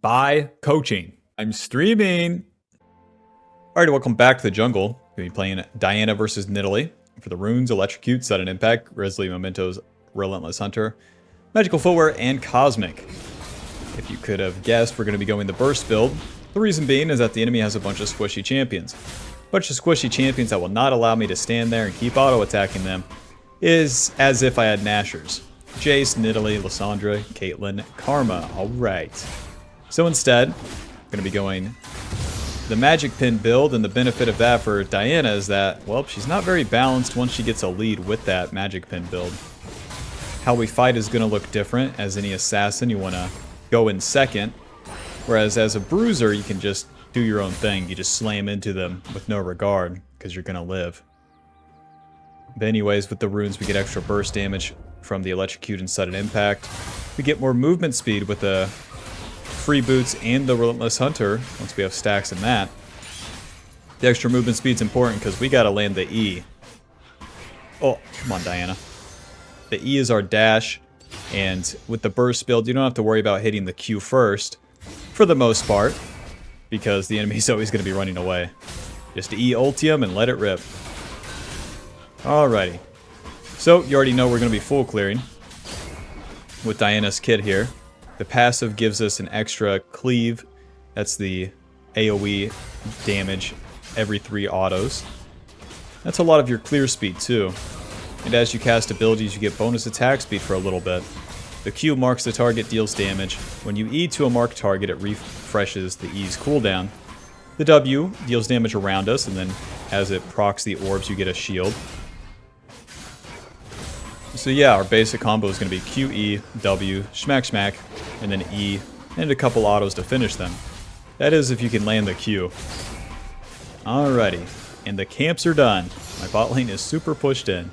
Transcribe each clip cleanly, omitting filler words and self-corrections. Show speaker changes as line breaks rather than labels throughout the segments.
by coaching. I'm streaming. Alright, welcome back to the jungle. We're going to be playing Diana versus Nidalee for the runes, Electrocute, Sudden Impact, Grizzly, Mementos, Relentless Hunter, Magical Footwear, and Cosmic. If you could have guessed, we're going to be going the burst build. The reason being is that the enemy has a bunch of squishy champions. A bunch of squishy champions that will not allow me to stand there and keep auto-attacking them is as if I had Nashers. Jace, Nidalee, Lysandra, Caitlyn, Karma. Alright. So instead, I'm going to be going the Magic Pin build, and the benefit of that for Diana is that, well, she's not very balanced once she gets a lead with that Magic Pin build. How we fight is going to look different. As any assassin, you want to go in second, whereas as a bruiser, you can just do your own thing. You just slam into them with no regard, because you're going to live. But anyways, with the runes, we get extra burst damage from the Electrocute and Sudden Impact. We get more movement speed with the Free Boots and the Relentless Hunter, once we have stacks in that. The extra movement speed's important because we gotta land the E. Oh, come on, Diana. The E is our dash, and with the burst build, you don't have to worry about hitting the Q first, for the most part, because the enemy's always going to be running away. Just E ultium and let it rip. Alrighty. So, you already know we're going to be full clearing with Diana's kit here. The passive gives us an extra cleave. That's the AoE damage every 3 autos. That's a lot of your clear speed too. And as you cast abilities, you get bonus attack speed for a little bit. The Q marks the target, deals damage. When you E to a marked target, it refreshes the E's cooldown. The W deals damage around us, and then as it procs the orbs, you get a shield. So yeah, our basic combo is going to be Q, E, W, smack, smack, and then E, and a couple autos to finish them. That is if you can land the Q. Alrighty, and the camps are done. My bot lane is super pushed in.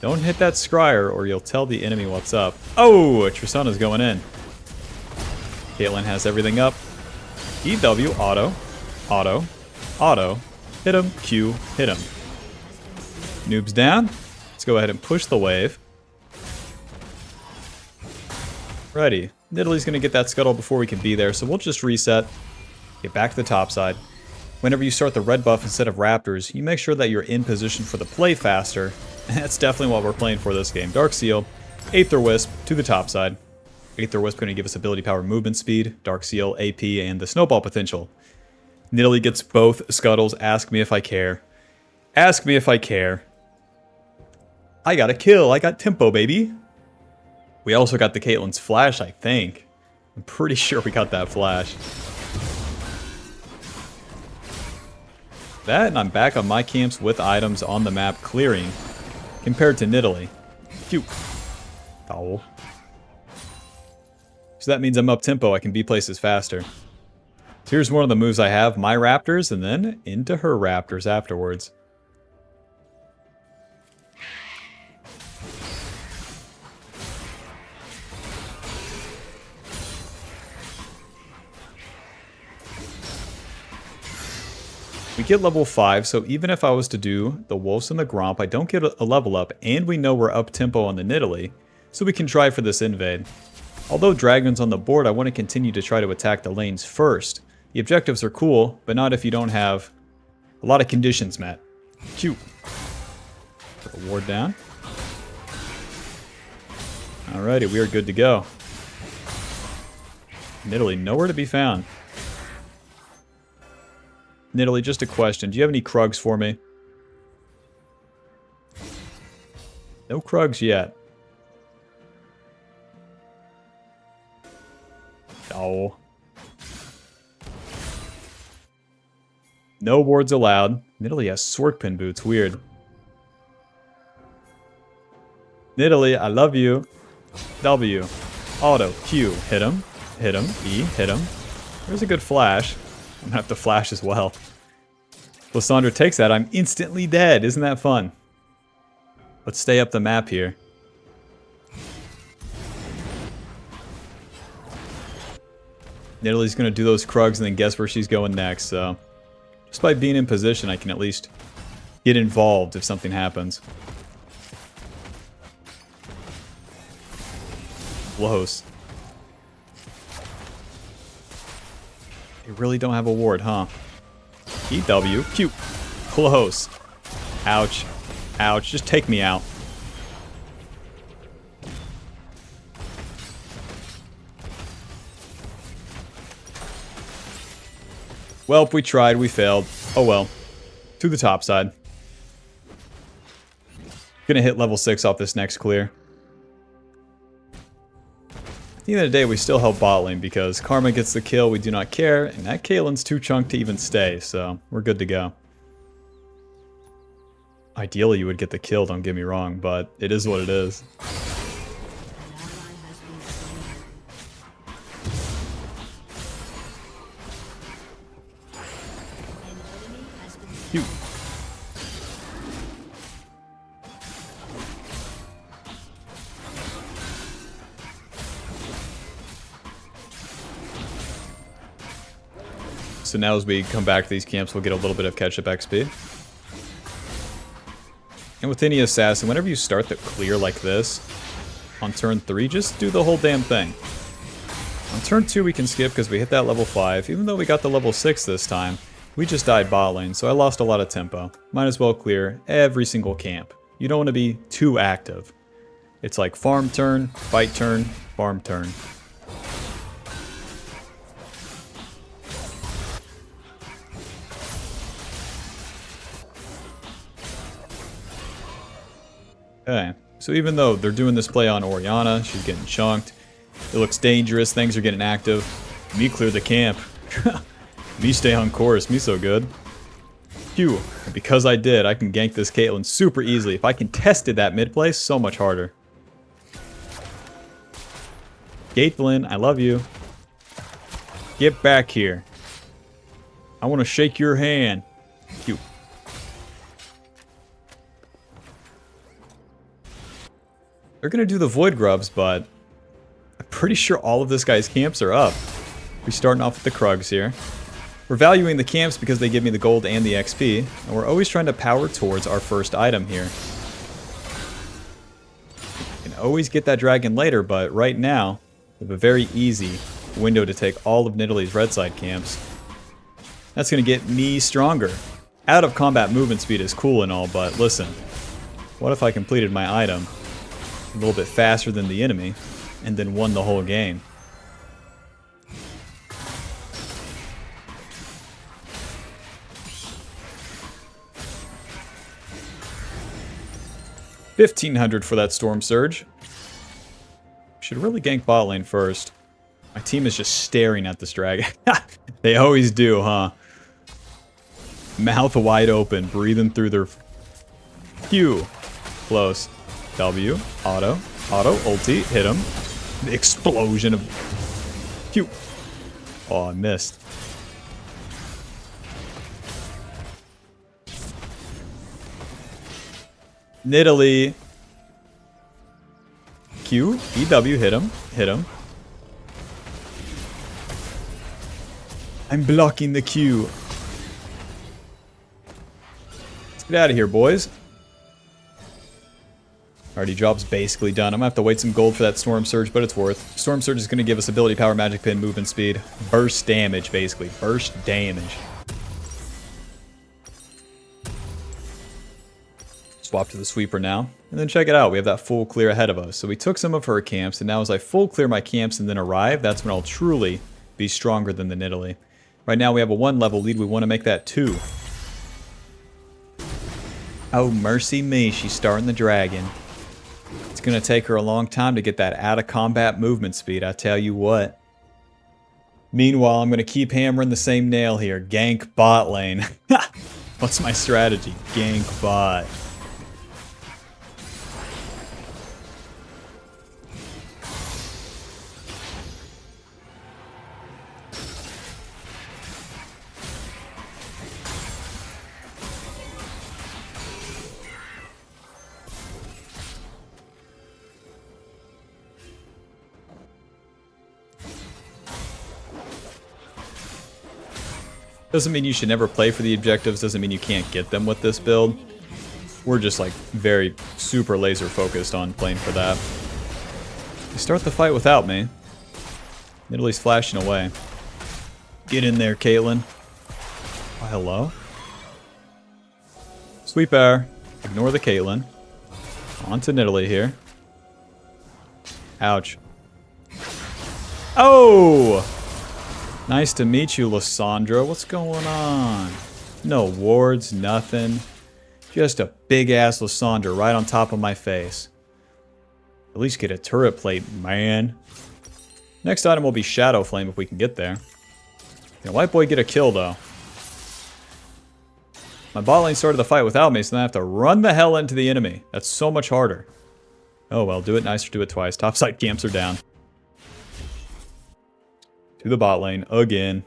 Don't hit that scryer or you'll tell the enemy what's up. Oh, Tristana's going in. Caitlyn has everything up. EW, auto, auto, auto, hit him, Q, hit him. Noob's down. Let's go ahead and push the wave. Ready. Nidalee's going to get that scuttle before we can be there, so we'll just reset. Get back to the top side. Whenever you start the red buff instead of Raptors, you make sure that you're in position for the play faster. And that's definitely what we're playing for this game. Dark Seal, Aether Wisp to the top side. Aether Wisp going to give us ability power movement speed, Dark Seal, AP, and the snowball potential. Nidalee gets both scuttles. Ask me if I care. Ask me if I care. I got a kill. I got tempo, baby. We also got the Caitlyn's flash, I think. I'm pretty sure we got that flash. That, and I'm back on my camps with items on the map clearing, compared to Nidalee. Phew. Oh. So that means I'm up tempo, I can be places faster. So here's one of the moves I have, my Raptors, and then into her Raptors afterwards. We get level 5, so even if I was to do the Wolves and the Gromp, I don't get a level up, and we know we're up tempo on the Nidalee, so we can try for this invade. Although Dragon's on the board, I want to continue to try to attack the lanes first. The objectives are cool, but not if you don't have a lot of conditions met. Cute. Put a ward down. Alrighty, we are good to go. Nidalee, nowhere to be found. Nidalee, just a question. Do you have any Krugs for me? No Krugs yet. Oh. No wards allowed. Nidalee has Swordpin boots. Weird. Nidalee, I love you. W. Auto. Q. Hit him. Hit him. E. Hit him. There's a good flash. I'm gonna have to flash as well. Lysandra takes that. I'm instantly dead. Isn't that fun? Let's stay up the map here. Nidalee's gonna do those Krugs and then guess where she's going next, so just by being in position I can at least get involved if something happens. Close. They really don't have a ward, huh? EW. Cute. Close. Ouch. Ouch. Just take me out. Well, we tried. We failed. Oh well. To the top side. Gonna hit level 6 off this next clear. At the end of the day, we still help bot lane because Karma gets the kill, we do not care, and that Caitlyn's too chunked to even stay, so we're good to go. Ideally, you would get the kill, don't get me wrong, but it is what it is. Cute. So now as we come back to these camps, we'll get a little bit of catch-up XP. And with any assassin, whenever you start the clear like this, on turn 3, just do the whole damn thing. On turn 2 we can skip because we hit that level 5. Even though we got the level 6 this time, we just died bot lane, so I lost a lot of tempo. Might as well clear every single camp. You don't want to be too active. It's like farm turn, fight turn, farm turn. Okay, so even though they're doing this play on Orianna, she's getting chunked. It looks dangerous, things are getting active. Me clear the camp. Me stay on course, me so good. Phew, and because I did, I can gank this Caitlyn super easily. If I contested that mid play, so much harder. Caitlyn, I love you. Get back here. I want to shake your hand. Phew. They're going to do the Void Grubs, but I'm pretty sure all of this guy's camps are up. We're starting off with the Krugs here. We're valuing the camps because they give me the gold and the XP, and we're always trying to power towards our first item here. You can always get that dragon later, but right now, we have a very easy window to take all of Nidalee's red side camps. That's going to get me stronger. Out of combat movement speed is cool and all, but listen, what if I completed my item a little bit faster than the enemy, and then won the whole game? $1,500 for that Storm Surge. Should really gank bot lane first. My team is just staring at this dragon. They always do, huh? Mouth wide open, breathing through their... Phew. Close. W, auto, ulti, hit him. The explosion of... Phew. Oh, I missed. Nidalee. Q, EW, hit him. I'm blocking the Q. Let's get out of here, boys. Alrighty, job's basically done. I'm gonna have to wait some gold for that Storm Surge, but it's worth. Storm Surge is gonna give us ability, power, magic pin, movement speed, burst damage, basically. Burst damage. Swap to the sweeper now. And then check it out, we have that full clear ahead of us. So we took some of her camps, and now as I full clear my camps and then arrive, that's when I'll truly be stronger than the Nidalee. Right now we have a 1 level lead, we want to make that 2. Oh, mercy me, she's starting the dragon. It's going to take her a long time to get that out of combat movement speed, I tell you what. Meanwhile, I'm going to keep hammering the same nail here. Gank bot lane. What's my strategy? Gank bot. Doesn't mean you should never play for the objectives, doesn't mean you can't get them with this build. We're just like very super laser focused on playing for that. You start the fight without me. Nidalee's flashing away. Get in there, Caitlyn. Oh, hello? Sweep air. Ignore the Caitlyn. On to Nidalee here. Ouch. Oh! Nice to meet you, Lysandra. What's going on? No wards, nothing. Just a big-ass Lysandra right on top of my face. At least get a turret plate, man. Next item will be Shadow Flame if we can get there. Can White Boy get a kill, though? My bot lane started the fight without me, so then I have to run the hell into the enemy. That's so much harder. Oh well, do it nice or do it twice. Topside camps are down. To the bot lane again.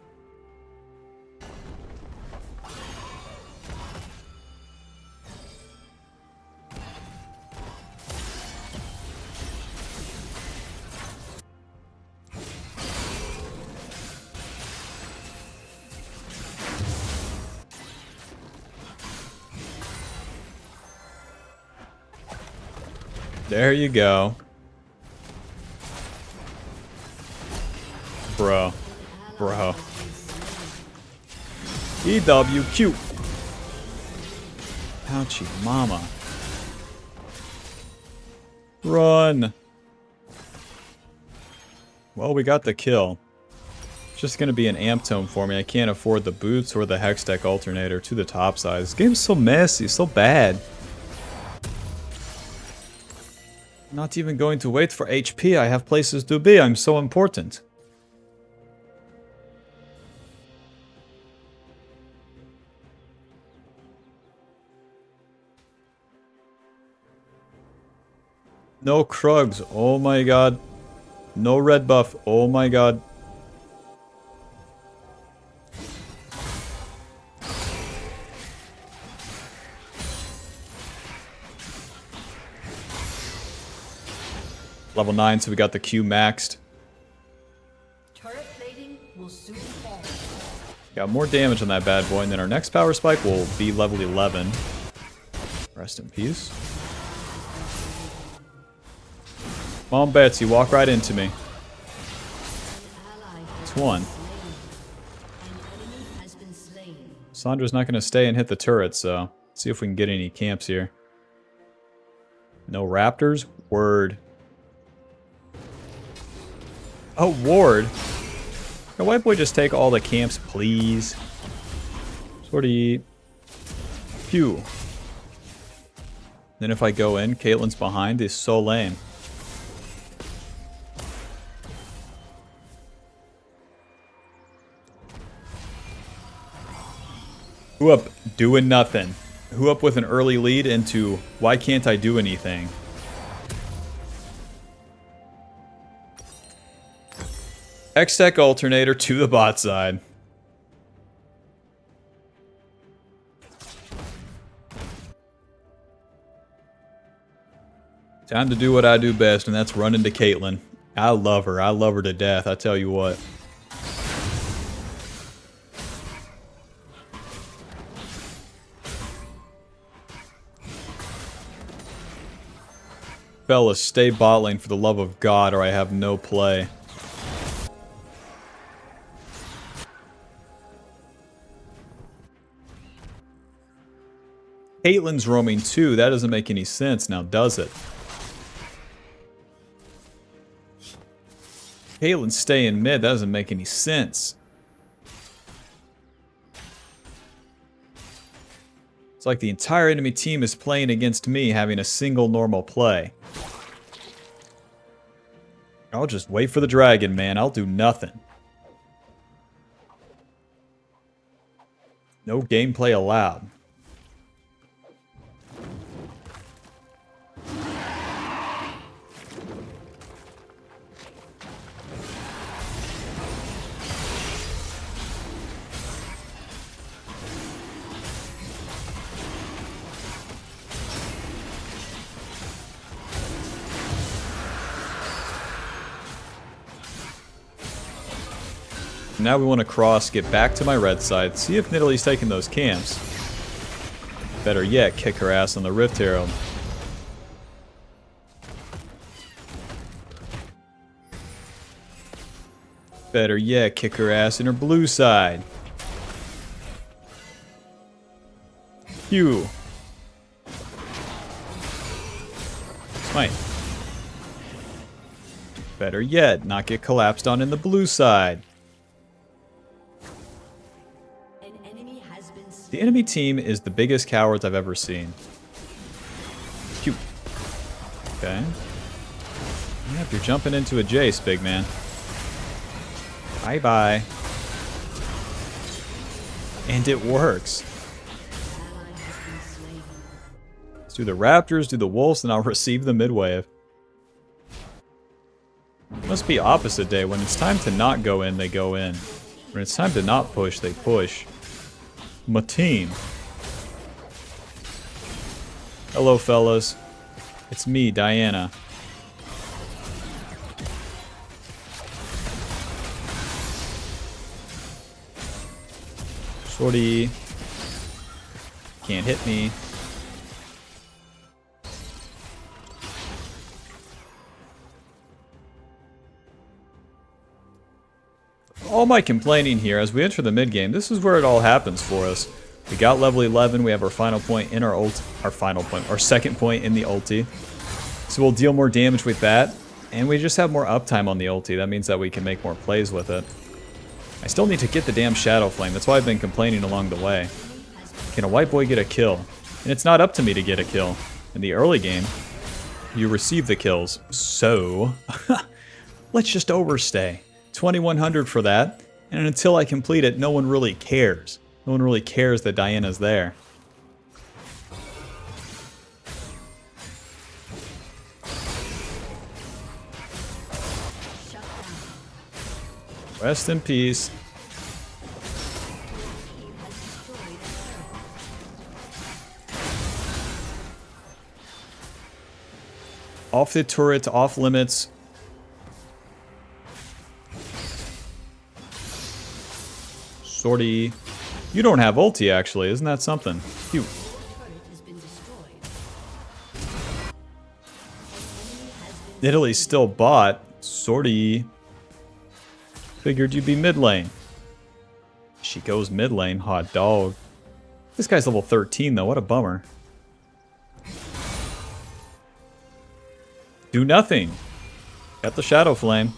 There you go. Bro. Bro. EWQ. Ouchie mama. Run. Well, we got the kill. It's just going to be an amp tome for me. I can't afford the boots or the Hextech alternator to the top side. This game's so messy, so bad. Not even going to wait for HP. I have places to be. I'm so important. No Krugs. Oh my god. No red buff. Oh my god. Level 9, so we got the Q maxed.
Turret plating will soon fall.
Got more damage on that bad boy, and then our next power spike will be level 11. Rest in peace. Come on, Betsy, walk right into me. It's one. Sandra's not going to stay and hit the turret, so let's see if we can get any camps here. No raptors? Word. Oh, ward. Can White Boy just take all the camps, please? Sortie. Phew. Then if I go in, Caitlyn's behind is so lame. Who up doing nothing? Who up with an early lead into why can't I do anything? Hextech alternator to the bot side. Time to do what I do best, and that's run into Caitlyn. I love her. I love her to death, I tell you what. Fellas, stay bot lane for the love of God, or I have no play. Caitlyn's roaming too. That doesn't make any sense now, does it? Caitlyn's staying mid. That doesn't make any sense. It's like the entire enemy team is playing against me, having a single normal play. I'll just wait for the dragon, man. I'll do nothing. No gameplay allowed. Now we want to cross, get back to my red side, see if Nidalee's taking those camps. Better yet, kick her ass on the Rift Herald. Better yet, kick her ass in her blue side. Q. Smite. Better yet, not get collapsed on in the blue side.
An enemy has been
The enemy team is the biggest cowards I've ever seen. Q. Okay. Yep, you're jumping into a Jace, big man. Bye-bye. And it works. Let's do the Raptors, do the Wolves, and I'll receive the mid-wave. It must be opposite day. When it's time to not go in, they go in. When it's time to not push, they push. My team. Hello, fellas. It's me, Diana. Shorty. Can't hit me. All my complaining here, as we enter the mid game, this is where it all happens for us. We got level 11, we have our final point in our ult, our second point in the ulti. So we'll deal more damage with that, and we just have more uptime on the ulti. That means that we can make more plays with it. I still need to get the damn Shadow Flame, that's why I've been complaining along the way. Can a white boy get a kill? And it's not up to me to get a kill. In the early game, you receive the kills. So, let's just overstay. 2100 for that, and until I complete it, no one really cares. No one really cares that Diana's there. Rest in peace. Off the turret, off limits. Sortie. You don't have ulti, actually. Isn't that something? You. Italy's still bot. Sortie. Figured you'd be mid lane. She goes mid lane. Hot dog. This guy's level 13, though. What a bummer. Do nothing. Got the Shadow Flame.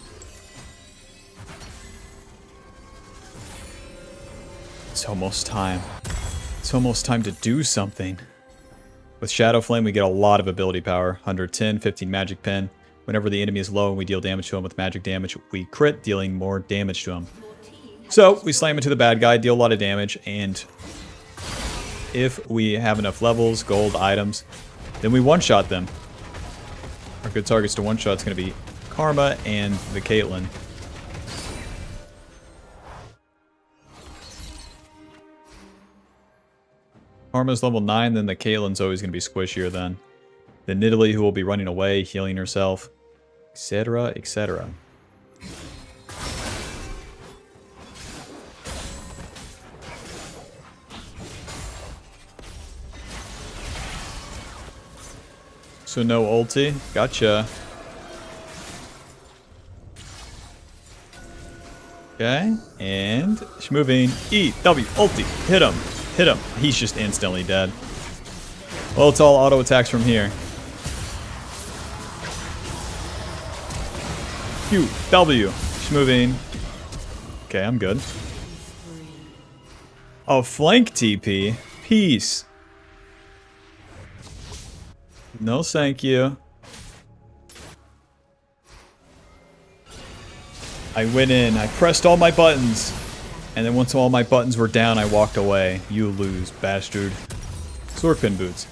It's almost time. It's almost time to do something. With Shadow Flame, we get a lot of ability power. 110, 15 magic pen. Whenever the enemy is low and we deal damage to him with magic damage, we crit, dealing more damage to him. So, we slam into the bad guy, deal a lot of damage, and if we have enough levels, gold, items, then we one-shot them. Our good targets to one-shot is going to be Karma and the Caitlyn. Karma's level 9, then the Caitlyn's always going to be squishier then. Then Nidalee, who will be running away, healing herself, etc., etc. So no ulti? Gotcha. Okay, and she's moving. E, W, ulti, hit him. Hit him. He's just instantly dead. Well, it's all auto attacks from here. Q, W. She's moving. Okay, I'm good. Oh, flank TP. Peace. No, thank you. I went in. I pressed all my buttons. And then once all my buttons were down, I walked away. You lose, bastard. Swordpin boots.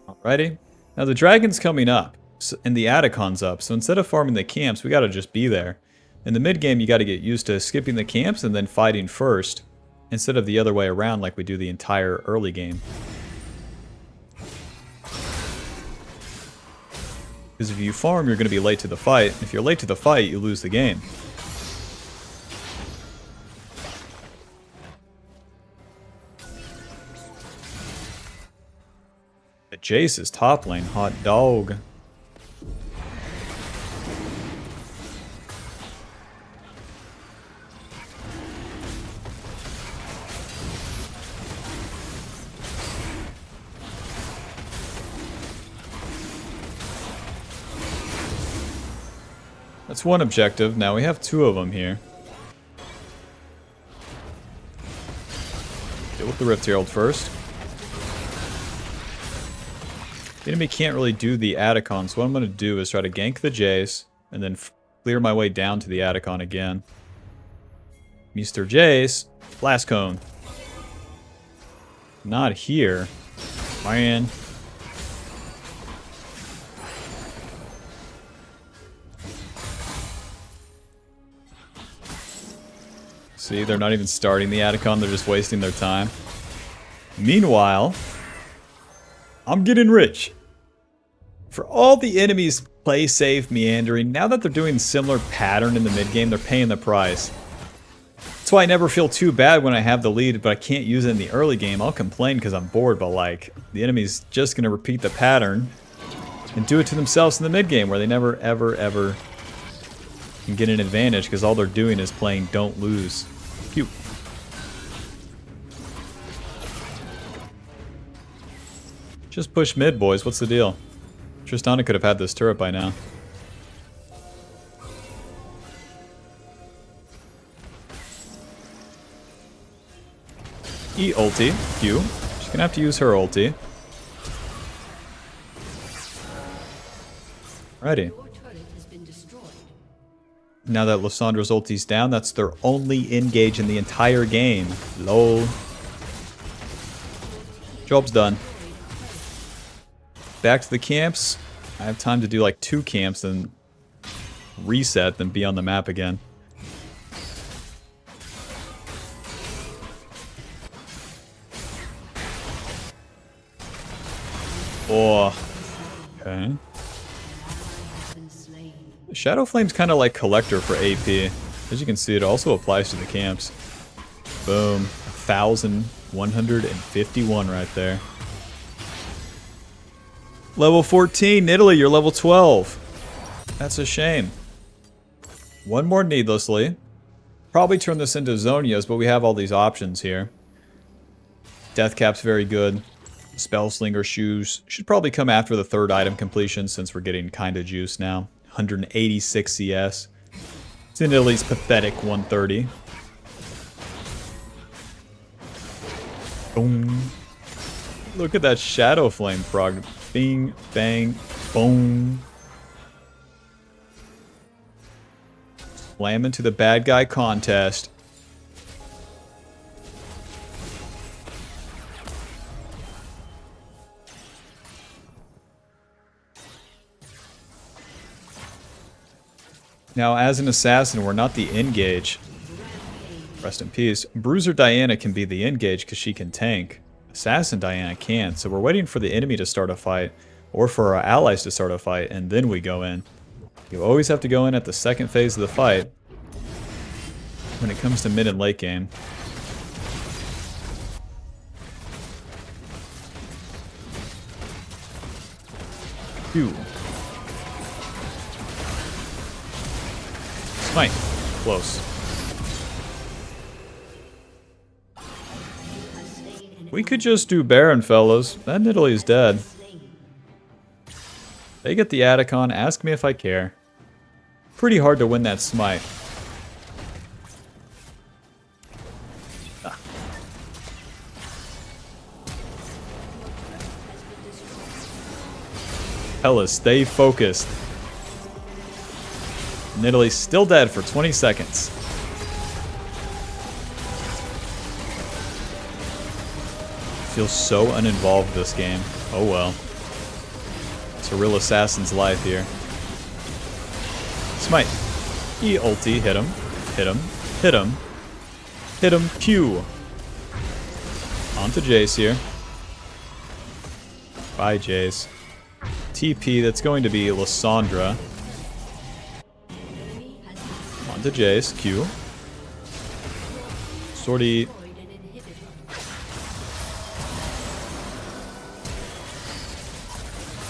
Alrighty. Now the dragon's coming up. And the Atacon's up. So instead of farming the camps, we gotta just be there. In the mid-game, you gotta get used to skipping the camps and then fighting first. Instead of the other way around like we do the entire early game. Because if you farm, you're gonna be late to the fight. If you're late to the fight, you lose the game. Jace is top lane, hot dog. That's one objective. Now we have two of them here. Deal with the Rift Herald first. The enemy can't really do the Atacon, so what I'm going to do is try to gank the Jace, and then clear my way down to the Atacon again. Mr. Jace, Blast Cone. Not here. Man. See, they're not even starting the Atacon, they're just wasting their time. Meanwhile, I'm getting rich. For all the enemies play safe, meandering, now that they're doing similar pattern in the mid game, they're paying the price. That's why I never feel too bad when I have the lead, but I can't use it in the early game. I'll complain because I'm bored, but like, the enemy's just going to repeat the pattern and do it to themselves in the mid game where they never, ever, ever can get an advantage because all they're doing is playing don't lose. Pew. Just push mid, boys. What's the deal? Tristana could have had this turret by now. E ulti. Q. She's gonna have to use her ulti. Alrighty. Now that Lissandra's ulti's down, that's their only engage in the entire game. Lol. Job's done. Back to the camps. I have time to do like 2 camps and reset, then be on the map again. Oh. Okay. Shadow Flame's kind of like Collector for AP. As you can see, it also applies to the camps. Boom. 1,151 right there. Level 14, Italy, you're level 12. That's a shame. One more needlessly. Probably turn this into Zonias, but we have all these options here. Death Cap's very good. Spellslinger shoes should probably come after the 3rd item completion since we're getting kinda juiced now. 186 CS. It's in Italy's pathetic 130. Boom. Look at that Shadow Flame frog. Bing, bang, boom. Slam into the bad guy contest. Now, as an assassin, we're not the engage. Rest in peace. Bruiser Diana can be the engage because she can tank. Assassin Diana can't, so we're waiting for the enemy to start a fight, or for our allies to start a fight, and then we go in. You always have to go in at the 2nd phase of the fight when it comes to mid and late game. Phew. Smite. Close. We could just do Baron, fellas. That Nidalee is dead. They get the Atacon. Ask me if I care. Pretty hard to win that smite. Ah. Hella, stay focused. Nidalee's still dead for 20 seconds. Feels so uninvolved this game. Oh well. It's a real assassin's life here. Smite. E ulti. Hit him. Hit him. Hit him. Hit him. Q. On to Jace here. Bye, Jace. TP, that's going to be Lissandra. On to Jace. Q. Sortie.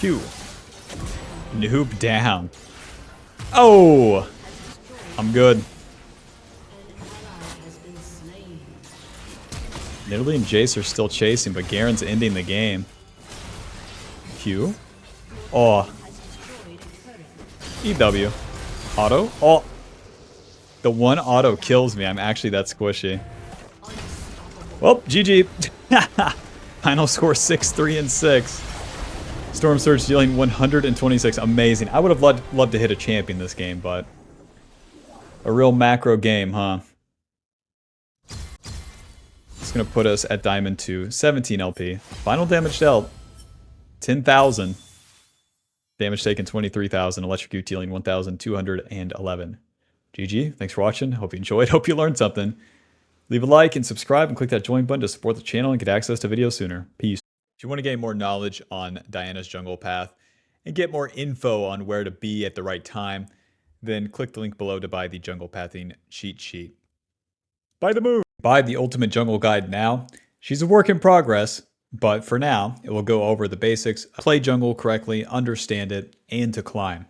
Q. Noob down. Oh! I'm good. Nidalee and Jace are still chasing, but Garen's ending the game. Q. Oh. EW. Auto? Oh! The one auto kills me. I'm actually that squishy. Well, GG. Final score 6-3 and 6. Storm Surge dealing 126. Amazing. I would have loved to hit a champion this game, but a real macro game, huh? It's going to put us at Diamond 2, 17 LP. Final damage dealt, 10,000. Damage taken, 23,000. Electrocute dealing 1,211. GG. Thanks for watching. Hope you enjoyed. Hope you learned something. Leave a like and subscribe and click that join button to support the channel and get access to videos sooner. Peace. If you want to gain more knowledge on Diana's jungle path and get more info on where to be at the right time, then click the link below to buy the jungle pathing cheat sheet. Buy the move! Buy the ultimate jungle guide now. She's a work in progress, but for now, it will go over the basics, play jungle correctly, understand it, and to climb.